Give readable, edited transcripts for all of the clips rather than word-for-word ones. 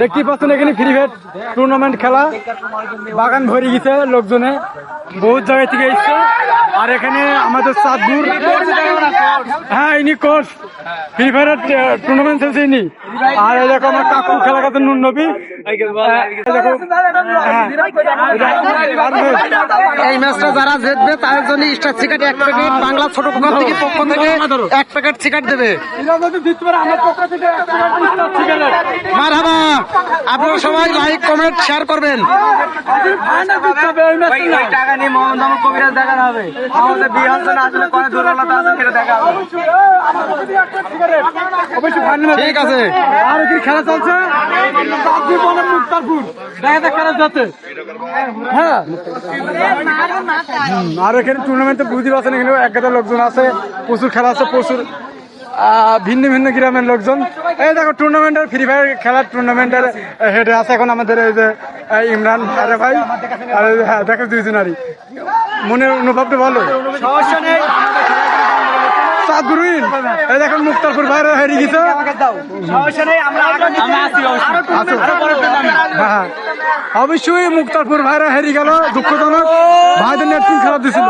দেখতেই পাচ্ছেন এখানে ফ্রি ফায়ার টুর্নামেন্ট খেলা, বাগান ভরে গেছে লোকজনে, বহুত জায়গা থেকে এসছে। আর এখানে আমাদের চাঁদপুর, হ্যাঁ ইনি কোচ ফ্রি ফায়ারের টুর্নামেন্ট খেলছে ইনি। আর এই দেখো আমার কাকু খেলা কাছে নুন নবী, এই ম্যাচটা যারা জিতবে তাদের জন্য স্টার সিগারেট 1 প্যাকেট, বাংলা ছোট কুকার থেকে পক্ষ থেকে 1 প্যাকেট সিগারেট দেবে। মারহাবা, আপনারা সবাই লাইক কমেন্ট শেয়ার করবেন। টাকা নিয়ে মোহাম্মদ কবিরাজ দেখানো হবে, আমাদের বিয়ে হচ্ছে না আসলে কোন দুর্বলতা আছে সেটা দেখা হবে। ঠিক আছে, আর কি খেলা চলছে মুক্তারপুর, দেখা যাক খেলা যাচ্ছে। হ্যাঁ, আর এখানে টুর্নামেন্টে বুঝতে পারছেন এখানে 1000 লোকজন আছে, প্রচুর খেলা আছে, প্রচুর ভিন্ন ভিন্ন গ্রামের লোকজন। এই দেখো টুর্নামেন্টের ফ্রি ফায়ার খেলার টুর্নামেন্টের হেডে আছে এখন আমাদের এই যে ইমরান আরে ভাই। আর হ্যাঁ দেখো দুইজনারই মনের অনুভবটা ভালো, সমস্যা নেই। চাঁদপুরুইন এই দেখো মুক্তারপুর বাইরে হেরে গেছে, হ্যাঁ অবশ্যই মুক্তারপুর ভাইরা হেরে গেল, দুঃখজনক। ভাইদের নেট খেলা দিছিল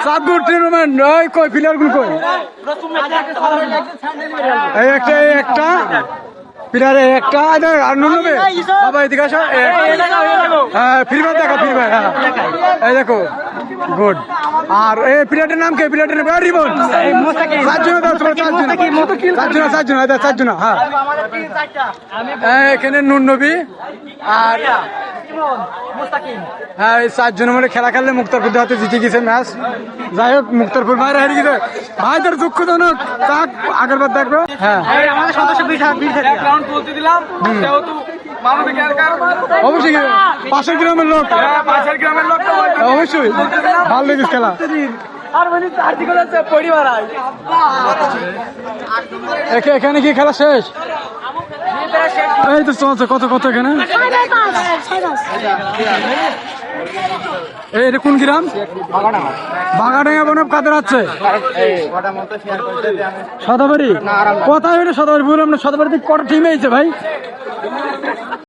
চাঁদপুর টুর্নামেন্ট, ওই কই প্লেয়ার গুলো কই, এই একটা প্লেয়ারে একটা আর নুনবে বাবা এদিকে আসো। হ্যাঁ ফ্রি ফায়ার দেখো, ফ্রি ফায়ার, হ্যাঁ এই দেখো গুড। আর এই প্লেয়ারটার নাম কি? প্লেয়ারটার নাম রিবন। চারজন, হ্যাঁ এখানে নুন নবী আর হ্যাঁ এই 4 জন মিলে খেলা খেললে মুক্তারপুর হাতে জিতে গেছে ম্যাচ। যাই হোক মুক্তারপুর বাইরে হেরে গেছে, ভাইদের দুঃখজনক, তাক আগের বার দেখবে। হ্যাঁ অবশ্যই পাশের গ্রামের লোক, অবশ্যই ভালো লেগেছে খেলা। এখানে কি খেলা শেষ? এই তো চলছে কত কত এখানে। এটা কোন গ্রাম? বাগাডাঙ্গা বনাম কাদের আছে সদাবাড়ি। কোথায় সদাবাড়ি বললাম না, সদাবাড়িতে কটা টিম হয়েছে ভাই?